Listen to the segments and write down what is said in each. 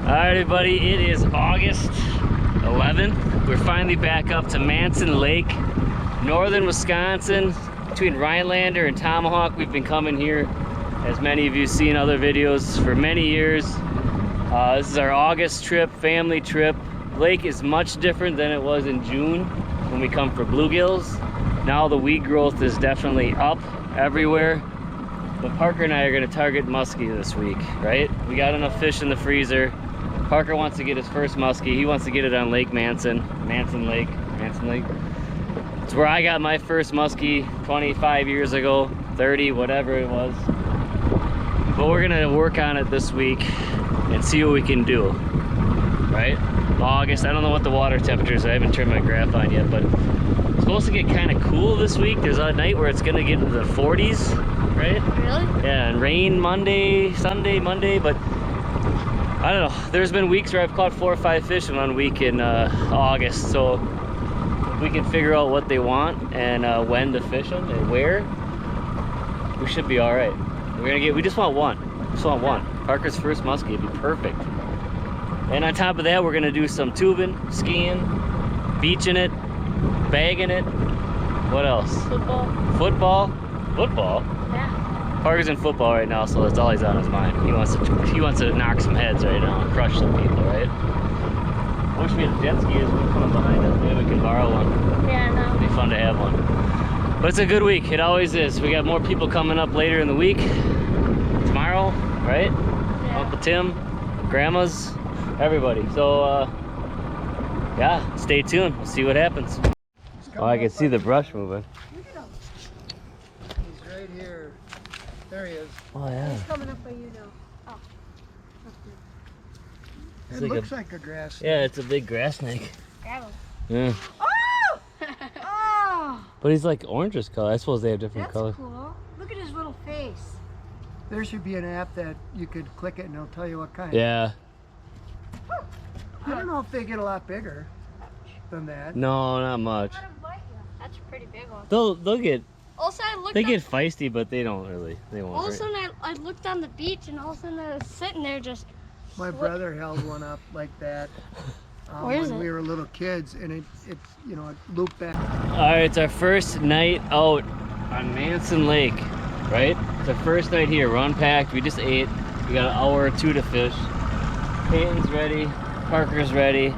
Alright everybody, it is August 11th. We're finally back up to Manson Lake, northern Wisconsin, between Rhinelander and Tomahawk. We've been coming here, as many of you see in other videos, for many years. This is our August trip, family trip. Lake is much different than it was in June when we come for bluegills. Now the weed growth is definitely up everywhere. But Parker and I are going to target muskie this week, right? We got enough fish in the freezer. Parker wants to get his first muskie. He wants to get it on Lake Manson Lake. It's where I got my first muskie 25 years ago, 30, whatever it was. But we're going to work on it this week and see what we can do, right? August, I don't know what the water temperature is. I haven't turned my graph on yet, but it's supposed to get kind of cool this week. There's a night where it's going to get into the 40s, right? Really? Yeah, and rain Sunday, Monday, but I don't know. There's been weeks where I've caught 4 or 5 fish in 1 week in August, so if we can figure out what they want and when to fish them and where, we should be all right. We just want one. Parker's first muskie would be perfect. And on top of that, we're gonna do some tubing, skiing, beaching it, bagging it. What else? Football? Yeah. Parker's in football right now, so that's all he's on his mind. He wants to knock some heads right now and crush some people, right? I wish we had jet skis coming behind us. Maybe we can borrow one. Yeah, I know. It'd be fun to have one. But it's a good week. It always is. We got more people coming up later in the week. Tomorrow, right? Yeah. Uncle Tim, grandmas, everybody. So, yeah, stay tuned. We'll see what happens. Oh, I can see the brush moving. He's right here. There he is. Oh, yeah. He's coming up by you now. Oh. It looks like a grass snake. Yeah, it's a big grass snake. Grab him. Yeah. Oh! Oh! But he's like orangish color. I suppose they have different That's colors. Cool. Look at his little face. There should be an app that you could click it and it'll tell you what kind. Yeah. I don't know if they get a lot bigger than that. No, not much. That's a pretty big one. They'll get. Also, I looked. They get feisty, but they don't really. They won't. All of a sudden, I looked on the beach, and all of a sudden, I was sitting there just. My brother held one up like that when we were little kids, and it looped back. All right, it's our first night out on Manson Lake, right? It's our first night here. We're unpacked. We just ate. We got an hour or two to fish. Peyton's ready. Parker's ready.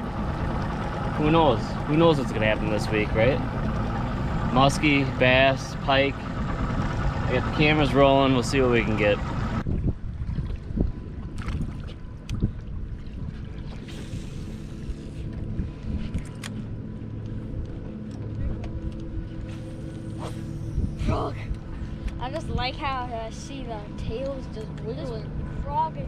Who knows? Who knows what's gonna happen this week, right? Musky, bass, pike. I got the cameras rolling. We'll see what we can get. Frog. I just like how I see the tails just wiggling. Frog is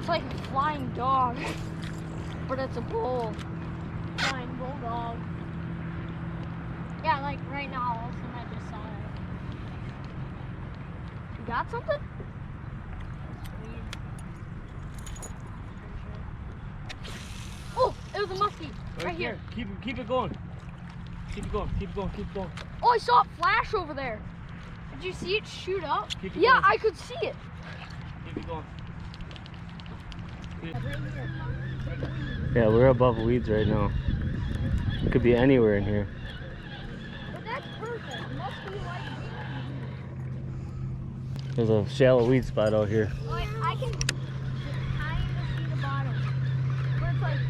It's like a flying dog, but it's a bull. Flying bulldog. Yeah, like right now, all of a sudden I just saw it. You got something? Oh, it was a muskie. Right here. Keep it going. Keep it going. Oh, I saw it flash over there. Did you see it shoot up? Keep it Yeah, going. I could see it. Keep it going. Yeah, we're above weeds right now. It could be anywhere in here. But that's perfect. Muskie like There's a shallow weed spot out here. I can just kind of see the bottom. Where it's like,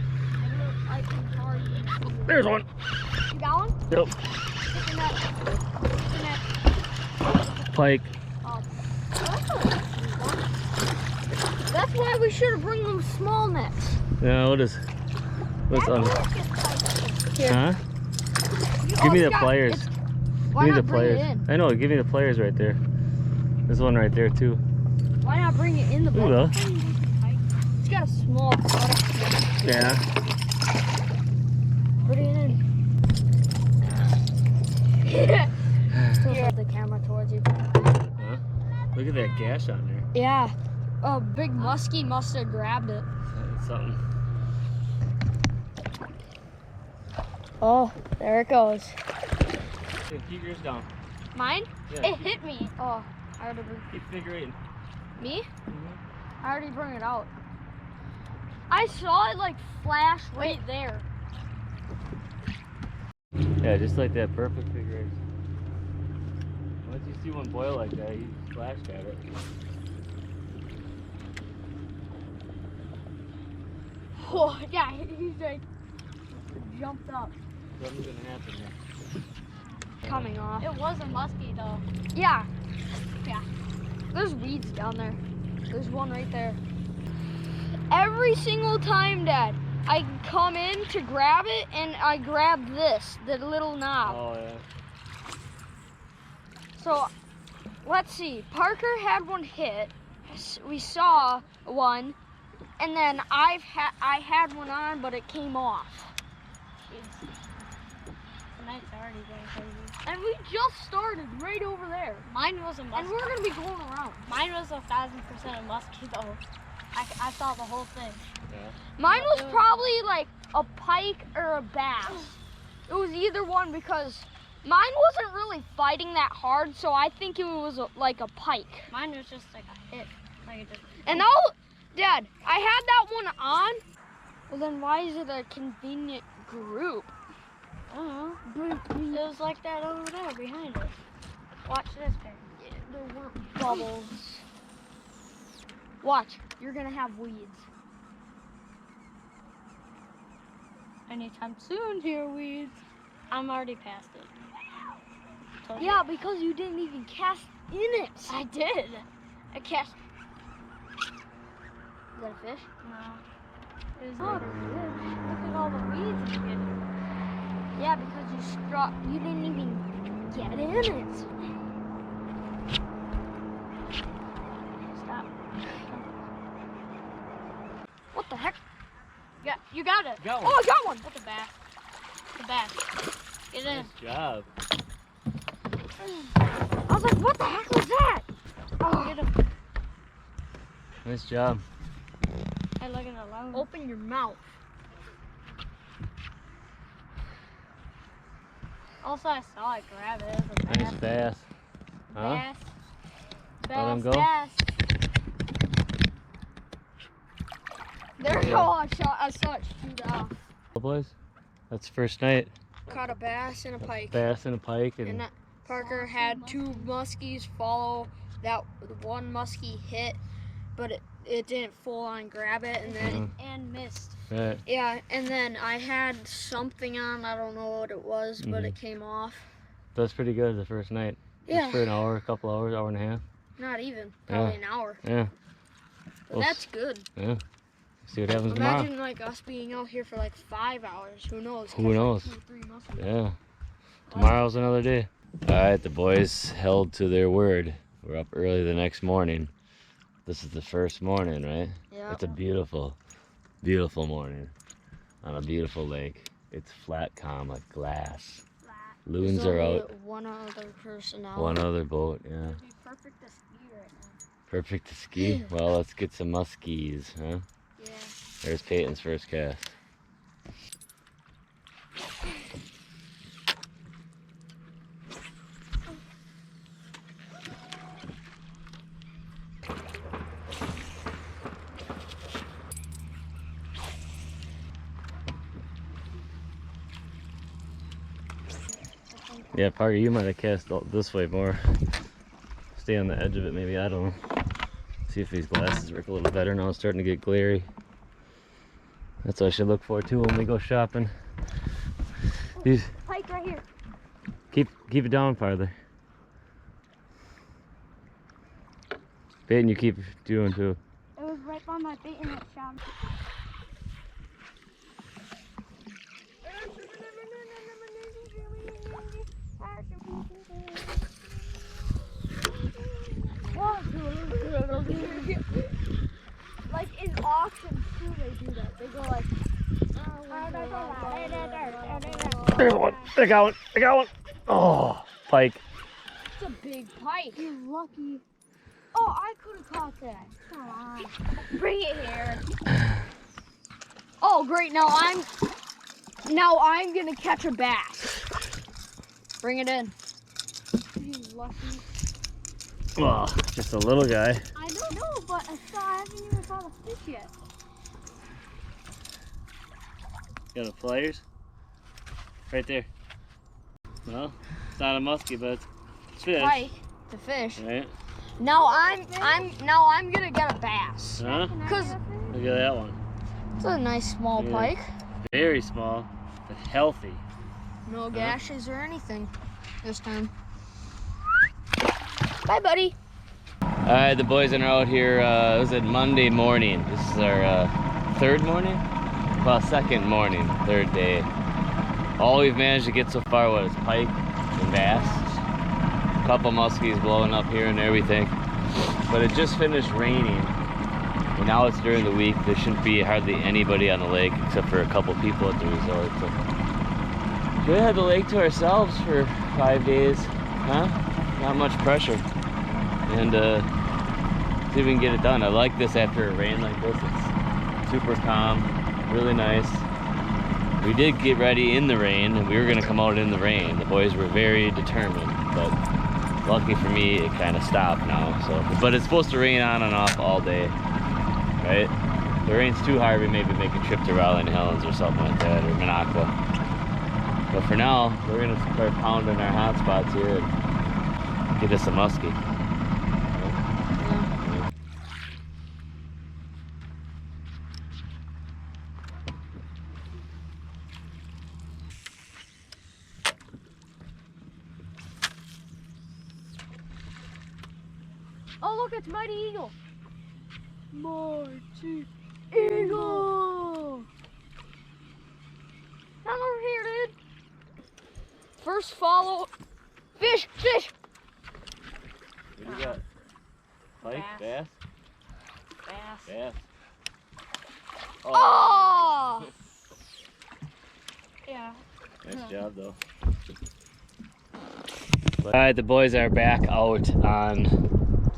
I can target. There's one. You got one? Yep. Stick your net. Pike. That's why we should have bring them small nets. Yeah, what's on? Here. Huh? Give me the pliers. Give me the pliers. I know, give me the pliers right there. There's one right there too. Why not bring it in the boat? It's got a small product. Yeah. Put it in. Yeah. Hold the camera towards you. Huh? Look at that gash on there. Yeah. A big muskie must have grabbed it. That's something. Oh, there it goes. Okay, keep yours down. Mine? Yeah. It hit me. Oh, I already bring. Keep figure eight. Me? I already bring it out. I saw it like flash right there. Yeah, just like that perfect figure eight. Once you see one boil like that, you flashed at it. Oh, yeah, he's like jumped up. Something's gonna happen there. Coming off. It was a muskie though. Yeah. Yeah. There's weeds down there. There's one right there. Every single time, Dad, I come in to grab it and I grab this, the little knob. Oh yeah. So, let's see. Parker had one hit. We saw one, and then I had one on, but it came off. Tonight's already going crazy. And we just started right over there. Mine was a muskie. And we're gonna be going around. Mine was 1,000% a muskie though. I saw the whole thing. Yeah. Mine was probably like a pike or a bass. It was either one because mine wasn't really fighting that hard, so I think it was like a pike. Mine was just like a hit. Like it just. And now, Dad, I had that one on. Well, then why is it a convenient group? I don't know. It was like that over there behind us. Watch this, Perry. Yeah, there weren't bubbles. Watch, you're gonna have weeds. Anytime soon, here, weeds. I'm already past it. Told Yeah, you. because you didn't even cast in it. I did. I cast. Is that a fish? No. It was Oh, like, look at all the weeds you get. yeah, because you didn't even get in it. Stop. What the heck? Yeah, you got it. Got Oh, one. I got one. That's a bass. The bass. Get in. Nice job. I was like, what the heck was that? Oh, Get him. Nice job. I look at the loan. open your mouth. Also, I saw it grab it. It was a bass. Nice bass. Huh? Bass. Let him Bass. go? Bass. There you go. I saw it shoot off. Well, boys, that's the first night. Caught a bass and a pike. Bass and a pike, and And that Parker had two muskies follow. That one muskie hit, but it didn't full on grab it. And then, And missed. right. yeah, and then I had something on. I don't know what it was, but it came off. That's pretty good the first night. Yeah. Just for an hour, a couple hours, hour and a half. Not even. Probably an hour. Yeah. But Well, that's good. Yeah. See what happens tomorrow. Imagine like us being out here for like 5 hours. Who knows? Who Catch, knows? Like 2 or 3 muskies. Yeah. Tomorrow's another day. All right, the boys held to their word. We're up early the next morning. This is the first morning, right? Yeah. It's a beautiful, beautiful morning on a beautiful lake. It's flat, calm, like glass. Loons There's are only out. one other person out. One other boat, yeah. It'd be perfect to ski right now. Perfect to ski. Well, let's get some muskies, huh? Yeah. There's Peyton's first cast. Yeah, Parker, you might have cast this way more. Stay on the edge of it, maybe. I don't know. See if these glasses work a little better now. It's starting to get glary. That's what I should look for too when we go shopping. These Pike right here. keep it down farther. Peyton, you keep doing too. It was right by my feet in that shot. Like in auctions too, they do that. They go like. There's one. I got one. I got one. Oh, pike. It's a big pike. You're lucky. Oh, I could have caught that. Come on. Bring it here. Oh, great. Now I'm gonna catch a bass. Bring it in. lucky. Well, just a little guy. I don't know, but I haven't even found a fish yet. Got the pliers? Right there. Well, it's not a musky, but it's fish. Pike, the fish. Right? Now I'm gonna get a bass. Huh? Cause Look at that one. it's a nice small Yeah. pike. Very small, but healthy. No gashes or anything this time. Bye, buddy. All right, the boys are out here. It was Monday morning. This is our third morning? Well, second morning, third day. All we've managed to get so far was pike and bass. A couple muskies blowing up here and there, we think. But it just finished raining. And now it's during the week. There shouldn't be hardly anybody on the lake except for a couple people at the resort. So we had the lake to ourselves for 5 days. Huh? Not much pressure. And see if we can get it done. I like this after a rain like this. It's super calm, really nice. We did get ready in the rain, and we were gonna come out in the rain. The boys were very determined, but lucky for me, it kind of stopped now. So, but it's supposed to rain on and off all day, right? If it rains too hard, we maybe make a trip to Raleigh and Helens or something like that, or Minocqua. But for now, we're gonna start pounding our hot spots here and get us a muskie. Oh, look, it's Mighty Eagle. Mighty Eagle. Come over here, dude. First follow. Fish, fish. What do you got? Pike? Bass? Bass. Bass. Oh! Yeah. Nice job, though. All right, the boys are back out on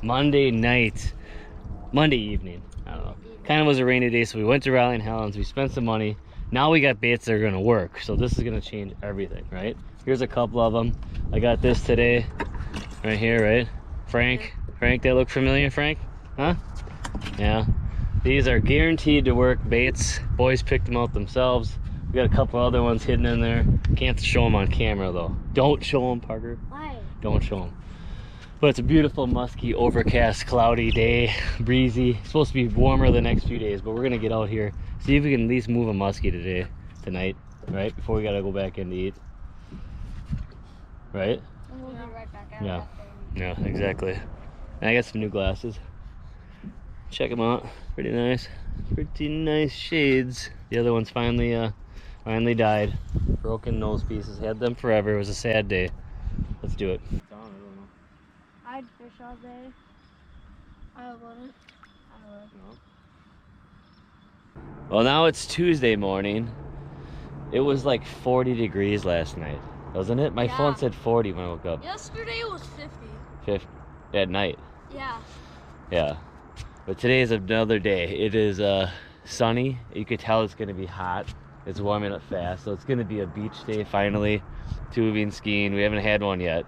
Monday evening. I don't know. Kind of was a rainy day, so we went to Raleigh and Helens. We spent some money. Now we got baits that are gonna work. So this is gonna change everything, right? Here's a couple of them. I got this today, right here, right? Frank, they look familiar, Frank? Huh? Yeah. These are guaranteed to work baits. Boys picked them out themselves. We got a couple other ones hidden in there. Can't show them on camera though. Don't show them, Parker. Why? Don't show them. But it's a beautiful, musky, overcast, cloudy day, breezy. It's supposed to be warmer the next few days, but we're gonna get out here, see if we can at least move a muskie tonight, right? Before we gotta go back in to eat. Right? And we'll be right back out. Yeah. Yeah, exactly. And I got some new glasses. Check them out. Pretty nice. Pretty nice shades. The other ones finally died. Broken nose pieces. Had them forever. It was a sad day. Let's do it. I'd fish all day. I wouldn't. I would. Well, now it's Tuesday morning. It was like 40 degrees last night, wasn't it? My phone said 40 when I woke up. Yesterday it was 50. 50 at night. Yeah. Yeah. But today is another day. It is sunny. You could tell it's gonna be hot. It's warming up fast, so it's gonna be a beach day finally. Tubing, skiing. We haven't had one yet,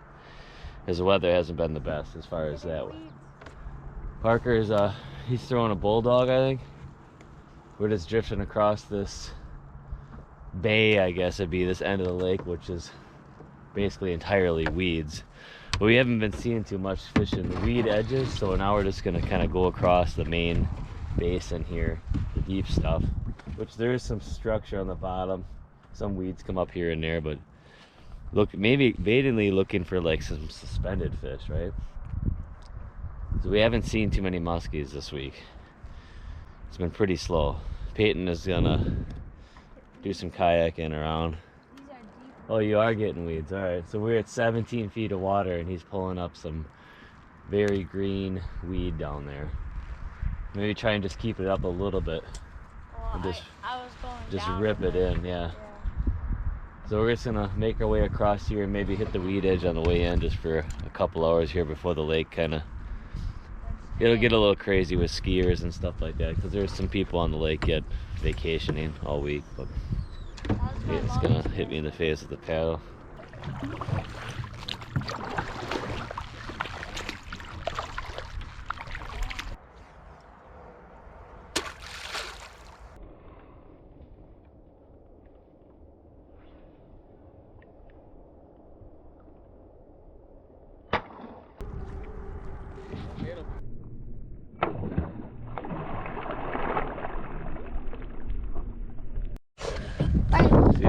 because the weather hasn't been the best as far as that. Parker's he's throwing a bulldog, I think. We're just drifting across this bay, I guess it'd be, this end of the lake, which is basically entirely weeds. But we haven't been seeing too much fish in the weed edges, so now we're just gonna kind of go across the main basin here, the deep stuff, which there is some structure on the bottom. Some weeds come up here and there, but look, maybe blatantly looking for like some suspended fish, right? So we haven't seen too many muskies this week. It's been pretty slow. Peyton is gonna do some kayaking around. Oh, you are getting weeds. All right, so we're at 17 feet of water and he's pulling up some very green weed down there. Maybe try and just keep it up a little bit. Well, And I was going just down rip it in, yeah. So we're just gonna make our way across here and maybe hit the weed edge on the way in just for a couple hours here before the lake kind of, it'll get a little crazy with skiers and stuff like that, because there's some people on the lake yet vacationing all week, but it's gonna hit me in the face with the paddle.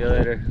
you later.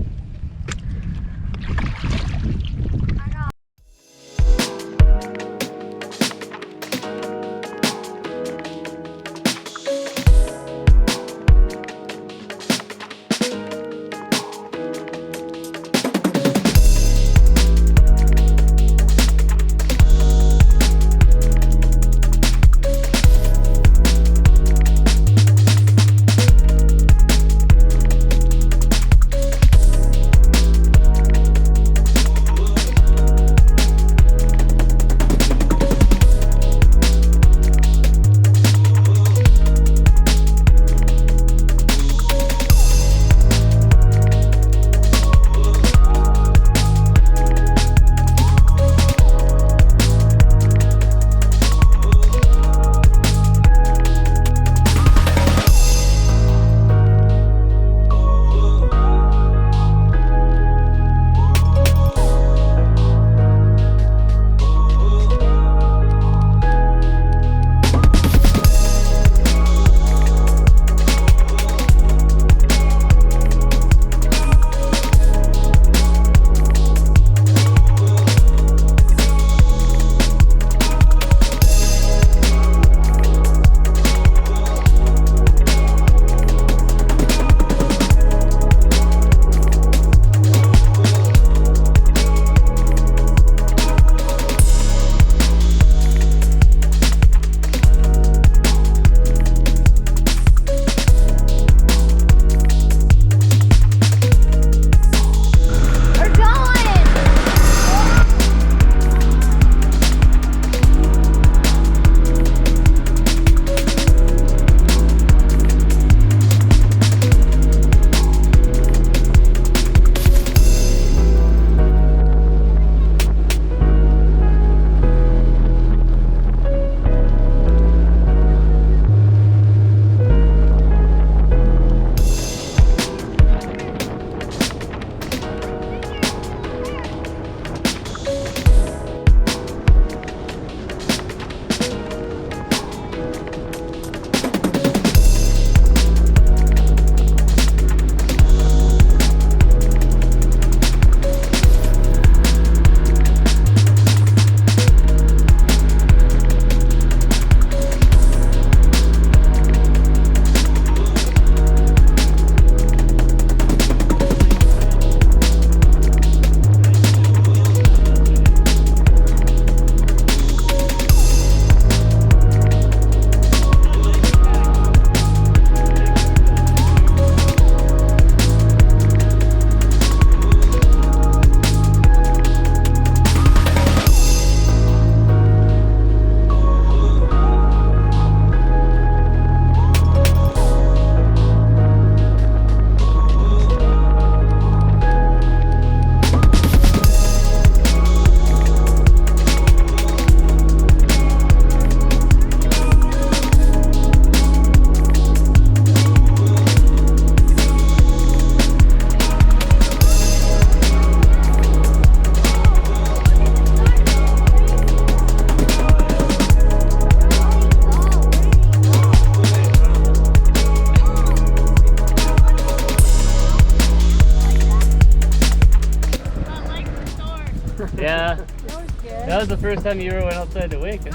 Yeah. That was good. That was the first time you ever went outside to wake. It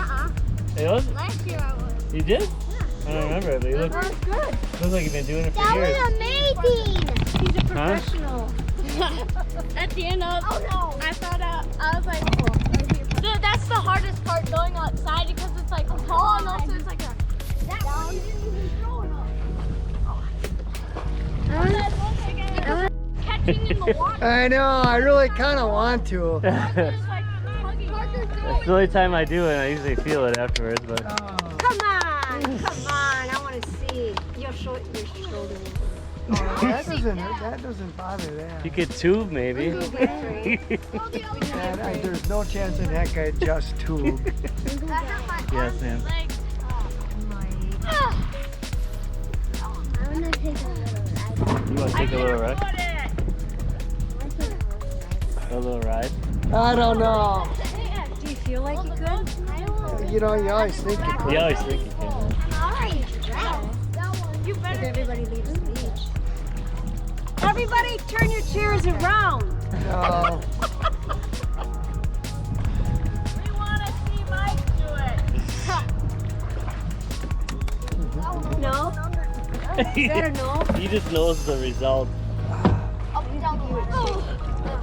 was? Last year I was. You did? Yeah. I don't remember it, but you look, That was good. looks like you've been doing it for That years. was amazing. He's a professional. At the end of, Oh no. I thought I was like, dude, that's the hardest part going outside because it's like tall and also it's like a. That one you didn't even throw enough. Catching in the water. I know, I really kind of want to. It's like hugging. It's the only time I do it, and I usually feel it afterwards. But Come on, I want to see your shoulder. That doesn't bother that. you could tube maybe. There's no chance in heck I just tube. Yes, man. Like, I want to take a little ride. You want to take a little ride? A little ride? I don't know. Do you feel like you could? You know, you always think you could. You always think you can. you better. If everybody leaves the beach. Everybody turn your chairs around. No. We want to see Mike do it. No? Is that a no? He just knows the result.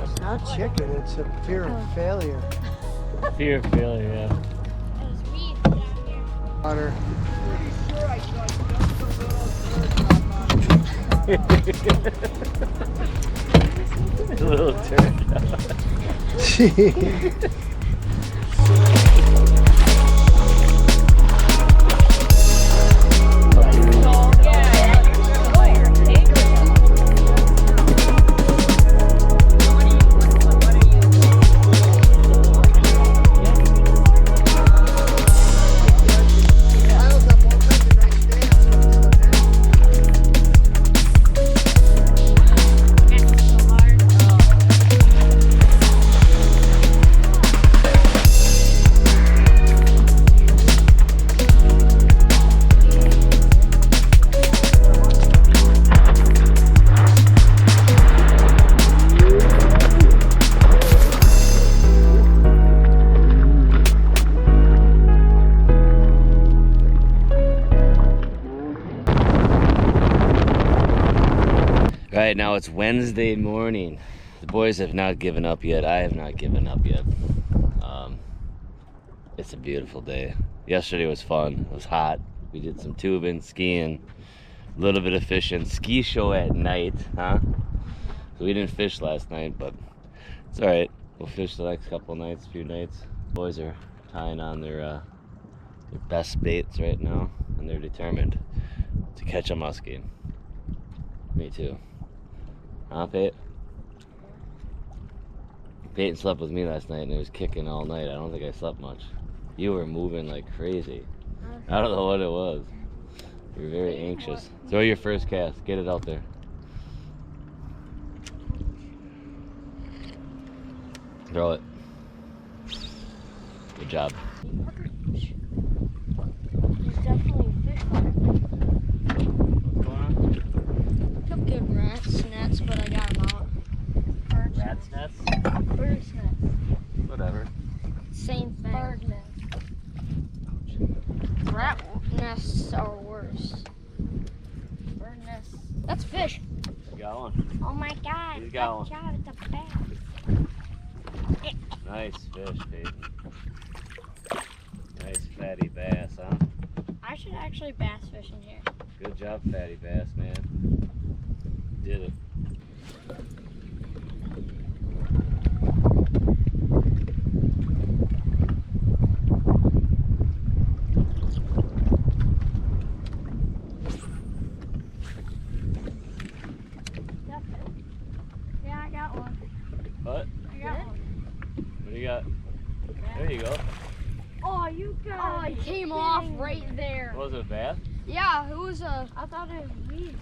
It's not chicken, it's a fear of failure. Fear of failure, yeah. There's weeds down here. Water. A little turned out. Right now it's Wednesday morning. The boys have not given up yet. I have not given up yet. It's a beautiful day. Yesterday was fun. It was hot. We did some tubing, skiing, a little bit of fishing. Ski show at night, huh? So we didn't fish last night, but it's all right. We'll fish the next couple nights, few nights. Boys are tying on their best baits right now, and they're determined to catch a muskie. Me too. Huh, Pate? Peyton slept with me last night and it was kicking all night. I don't think I slept much. You were moving like crazy. I don't know what it was. You were very anxious. Throw your first cast. Get it out there. Throw it. Good job. There's definitely fish on it. What's going on? Some good rats nets, but I got them out. Rat's nets? Bird's nets. Whatever. Same thing. Bird nest. Rat nests are worse. Bird nests. That's fish. You got one. Oh my God. He's got one. Good job, it's a bass. Nice fish, Peyton. Nice fatty bass, huh? I should actually bass fish in here. Good job, fatty bass, man. Did it. Yeah, I got one. What? I got one. What do you got? There you go. Oh, you got it. Oh, it came off right there. What was it, a bass? Yeah, it was a. I thought it was weed.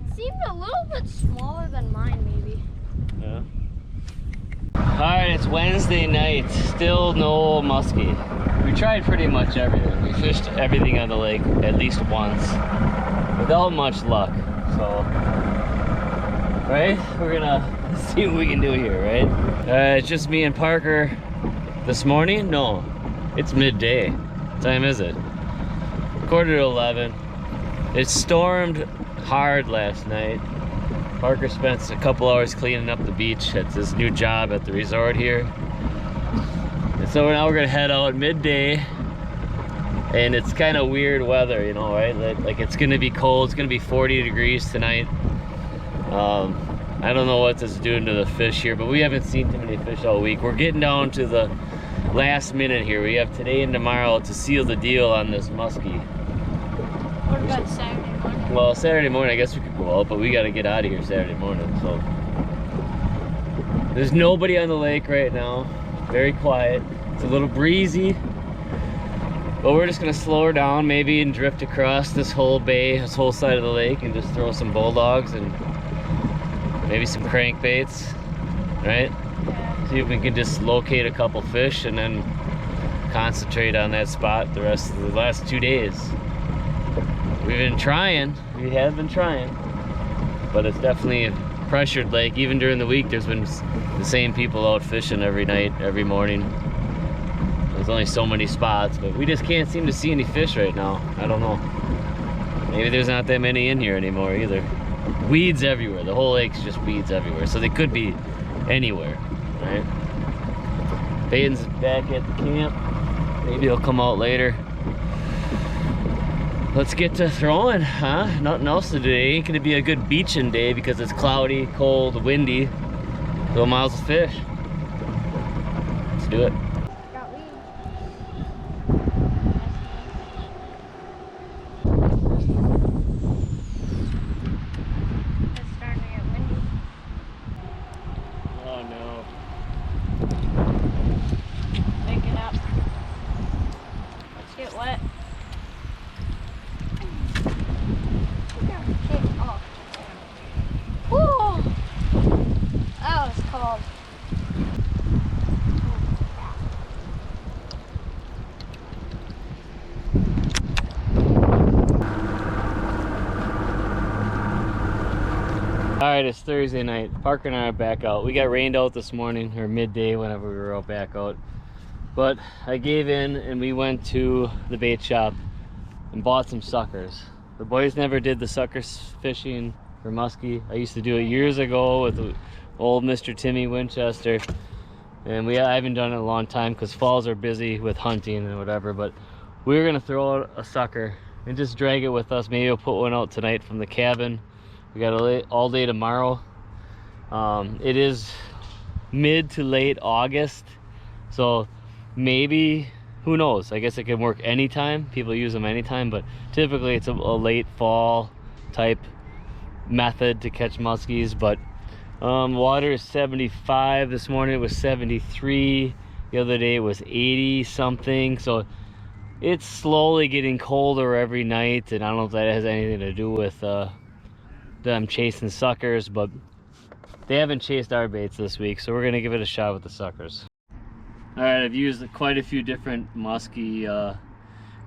It seemed a little bit smaller than mine, maybe. Yeah. Alright, it's Wednesday night. Still no muskie. We tried pretty much everything. We fished everything on the lake at least once. Without much luck. So, right? We're gonna see what we can do here, right? It's just me and Parker this morning? No, it's midday. What time is it? 11:15. It stormed hard last night. Parker spent a couple hours cleaning up the beach at his new job at the resort here. And so now we're gonna head out midday. And it's kind of weird weather, you know, right? Like it's gonna be cold, it's gonna be 40 degrees tonight. I don't know what this is doing to the fish here, but we haven't seen too many fish all week. We're getting down to the last minute here. We have today and tomorrow to seal the deal on this muskie. What about Saturday morning? Well, Saturday morning, I guess we could go out, but we got to get out of here Saturday morning. So there's nobody on the lake right now. Very quiet. It's a little breezy, but we're just gonna slow her down maybe and drift across this whole bay, this whole side of the lake, and just throw some bulldogs and maybe some crankbaits, right? See if we can just locate a couple fish and then concentrate on that spot the rest of the last 2 days. We've been trying. We have been trying. but it's definitely a pressured lake. Even during the week, there's been the same people out fishing every night, every morning. There's only so many spots, but we just can't seem to see any fish right now. I don't know. Maybe there's not that many in here anymore either. Weeds everywhere. The whole lake's just weeds everywhere. So they could be anywhere, right? Baden's back at the camp. Maybe he'll come out later. Let's get to throwing, huh? Nothing else to do. It ain't gonna be a good beaching day because it's cloudy, cold, windy. Throw miles of fish. Let's do it. Got weeds. It's starting to get windy. Oh no. Wake it up. Let's get wet. Woo! That was cold. All right, it's Thursday night. Parker and I are back out. We got rained out this morning, or midday, whenever we were out back out. But I gave in and we went to the bait shop and bought some suckers. The boys never did the suckers fishing for muskie. I used to do it years ago with old Mr. Timmy Winchester. And I haven't done it in a long time because falls are busy with hunting and whatever. But we're gonna throw out a sucker and just drag it with us. Maybe we'll put one out tonight from the cabin. We got all day tomorrow. It is mid to late August, so maybe, who knows? I guess it can work anytime. People use them anytime, but typically it's a late fall type method to catch muskies. But water is 75. This morning it was 73. The other day it was 80 something. So it's slowly getting colder every night, and I don't know if that has anything to do with them chasing suckers, but they haven't chased our baits this week, so we're gonna give it a shot with the suckers. All right, I've used quite a few different musky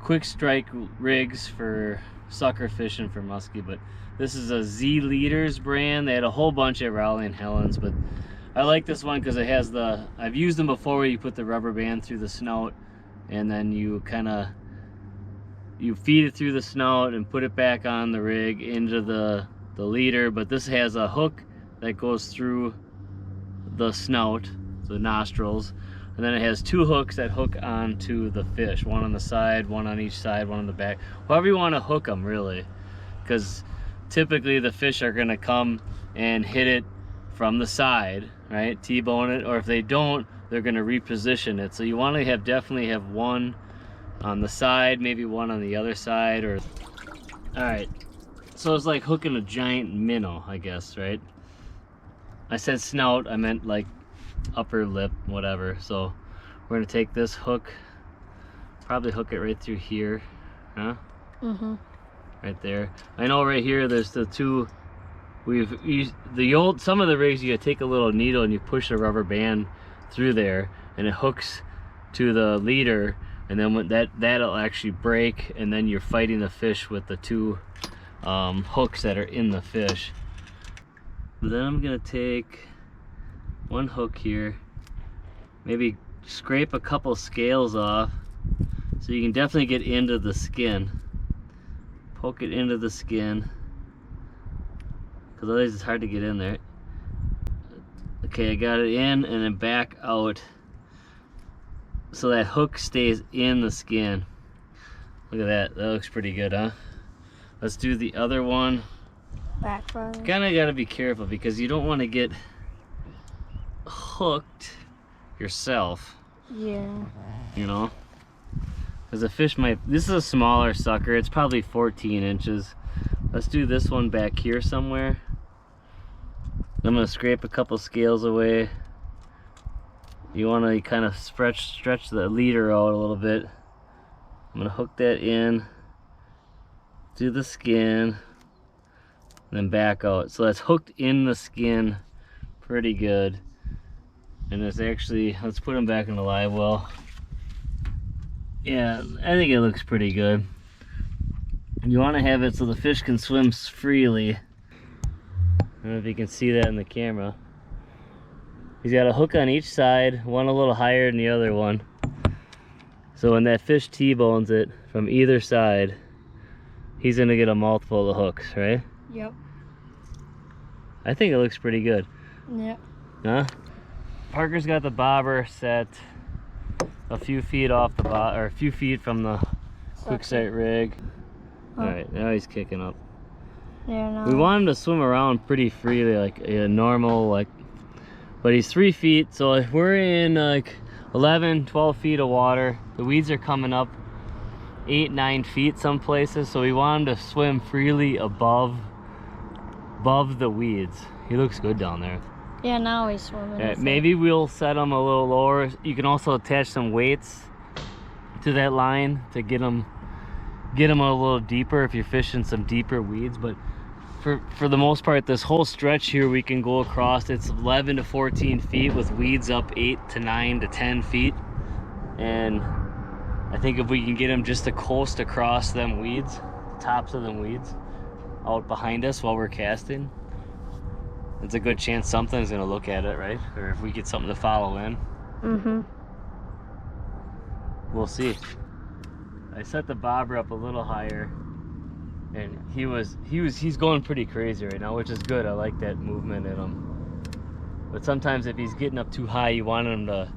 quick strike rigs for sucker fishing for muskie, but this is a Z Leaders brand. They had a whole bunch at Raleigh and Helen's, but I like this one because it has I've used them before where you put the rubber band through the snout and then you feed it through the snout and put it back on the rig into the leader. But this has a hook that goes through the snout, the nostrils, and then it has two hooks that hook onto the fish, one on the side, one on each side, one on the back, however you want to hook them really, because typically the fish are going to come and hit it from the side, right, T-bone it, or if they don't, they're going to reposition it. So you want to definitely have one on the side, maybe one on the other side. Or all right, so it's like hooking a giant minnow, I guess, right? I said snout, I meant like upper lip, whatever. So we're gonna take this hook, probably hook it right through here, huh? Mm-hmm. Right there. I know right here there's the two. We've used some of the rigs, you take a little needle and you push a rubber band through there and it hooks to the leader, and then when that'll actually break, and then you're fighting the fish with the two hooks that are in the fish. But then I'm gonna take one hook here, maybe scrape a couple scales off so you can definitely get into the skin. Poke it into the skin, because otherwise it's hard to get in there. Okay, I got it in and then back out so that hook stays in the skin. Look at that, that looks pretty good, huh? Let's do the other one. Back farther. Kinda gotta be careful because you don't want to get hooked yourself. Yeah. You know? Because the fish might, this is a smaller sucker, it's probably 14 inches. Let's do this one back here somewhere. I'm gonna scrape a couple scales away. You want to kind of stretch the leader out a little bit. I'm gonna hook that in, do the skin, then back out. So that's hooked in the skin pretty good. And it's actually, let's put them back in the live well. Yeah, I think it looks pretty good. You want to have it so the fish can swim freely. I don't know if you can see that in the camera. He's got a hook on each side, one a little higher than the other one. So when that fish T-bones it from either side, he's gonna get a multiple of the hooks, right? Yep. I think it looks pretty good. Yep. Huh? Parker's got the bobber set a few feet off the or a few feet from the quick sight rig. Oh. All right, now he's kicking up. Yeah, no. We want him to swim around pretty freely, like a normal, like, but he's 3 feet, so if we're in like 11, 12 feet of water, the weeds are coming up 8, 9 feet some places, so we want him to swim freely above the weeds. He looks good down there. Yeah, now he's swimming. Yeah, maybe we'll set him a little lower. You can also attach some weights to that line to get him a little deeper if you're fishing some deeper weeds. But for the most part, this whole stretch here we can go across. It's 11 to 14 feet with weeds up 8 to 9 to 10 feet. And I think if we can get him just to coast across them weeds, tops of them weeds, out behind us while we're casting, it's a good chance something's gonna look at it, right? Or if we get something to follow in. Mm-hmm. We'll see. I set the bobber up a little higher, and he's going pretty crazy right now, which is good. I like that movement in him. But sometimes if he's getting up too high, you want him to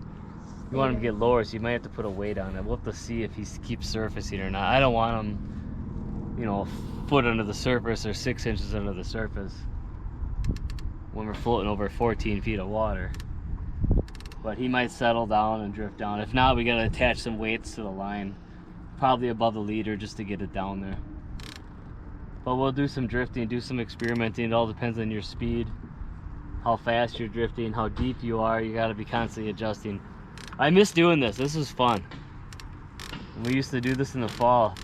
get lower, so you might have to put a weight on it. We'll have to see if he keeps surfacing or not. I don't want him, you know, a foot under the surface or 6 inches under the surface when we're floating over 14 feet of water. But he might settle down and drift down. If not, we gotta attach some weights to the line, probably above the leader, just to get it down there. But we'll do some drifting, do some experimenting. It all depends on your speed, how fast you're drifting, how deep you are. You gotta be constantly adjusting. I miss doing this. This is fun. We used to do this in the fall.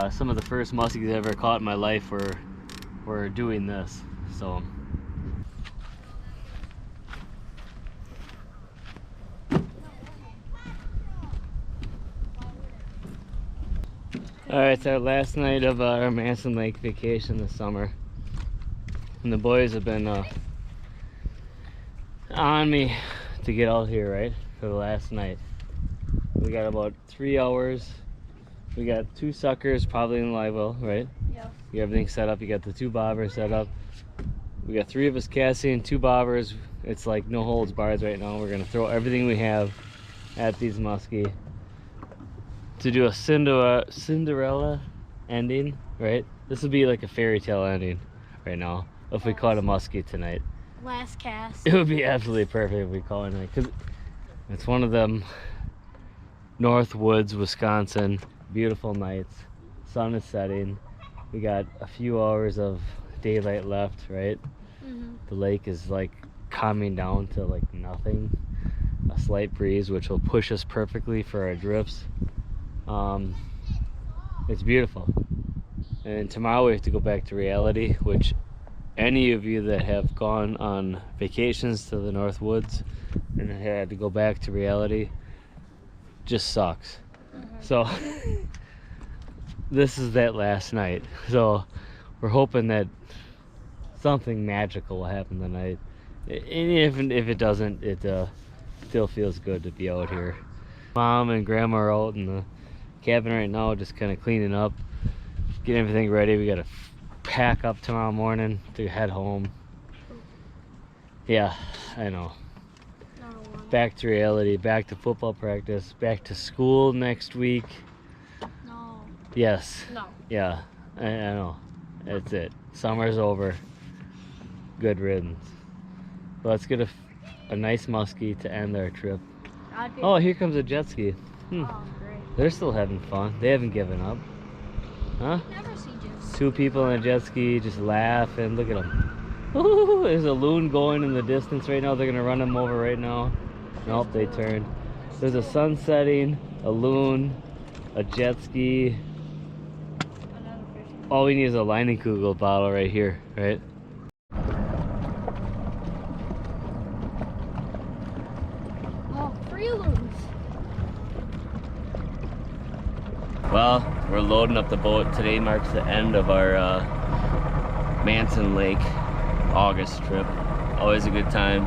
Some of the first muskies I ever caught in my life were doing this. So. Alright, it's our last night of our Manson Lake vacation this summer. And the boys have been on me to get out here, right, for the last night. We got about 3 hours. We got 2 suckers probably in live well, right? Yeah. You got everything set up. You got the 2 bobbers set up. We got 3 of us casting, 2 bobbers. It's like no holds barred right now. We're gonna throw everything we have at these muskie to do a Cinderella ending, right? This would be like a fairy tale ending right now if we caught a muskie tonight. Last cast. It would be absolutely perfect if we caught it, because it's one of them North Woods, Wisconsin, beautiful nights. Sun is setting. We got a few hours of daylight left, right? Mm-hmm. The lake is like calming down to like nothing. A slight breeze, which will push us perfectly for our drifts. It's beautiful. And tomorrow we have to go back to reality, which any of you that have gone on vacations to the North Woods and had to go back to reality just sucks. Mm-hmm. So this is that last night. So we're hoping that something magical will happen tonight. And if it doesn't, it still feels good to be out here. Mom and Grandma are out in the cabin right now, just kind of cleaning up, getting everything ready. We gotta pack up tomorrow morning to head home. Yeah, I know. Back to reality, back to football practice, back to school next week. No. Yes. No. Yeah, I know. That's it. Summer's over. Good riddance. Let's get a nice muskie to end our trip. Oh, here comes a jet ski. Oh, great. They're still having fun. They haven't given up. Huh? Never see jet 2 people on a jet ski just laughing. Look at them. Ooh, there's a loon going in the distance right now. They're going to run them over right now. Nope, they turned. There's a sun setting, a loon, a jet ski. All we need is a Leinenkugel bottle right here, right? Oh, free loons. Well, we're loading up the boat. Today marks the end of our Manson Lake August trip. Always a good time.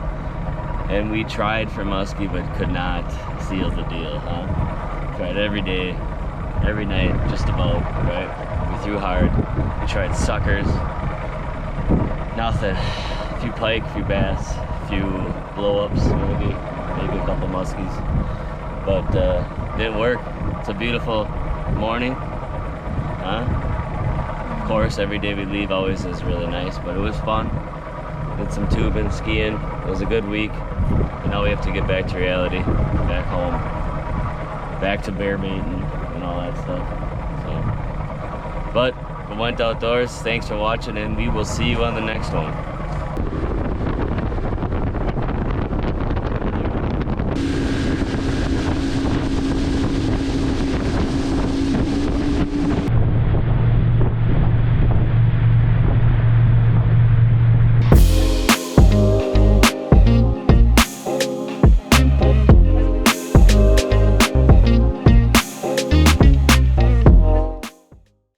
And we tried for muskie, but could not seal the deal, huh? Tried every day, every night, just about, right? We threw hard. We tried suckers. Nothing. A few pike, a few bass, a few blow-ups, maybe a couple muskies. But didn't work. It's a beautiful morning, huh? Of course, every day we leave always is really nice, but it was fun. Did some tubing, skiing. It was a good week. And now we have to get back to reality, back home, back to bear baiting and all that stuff. So, but we went outdoors. Thanks for watching, and we will see you on the next one.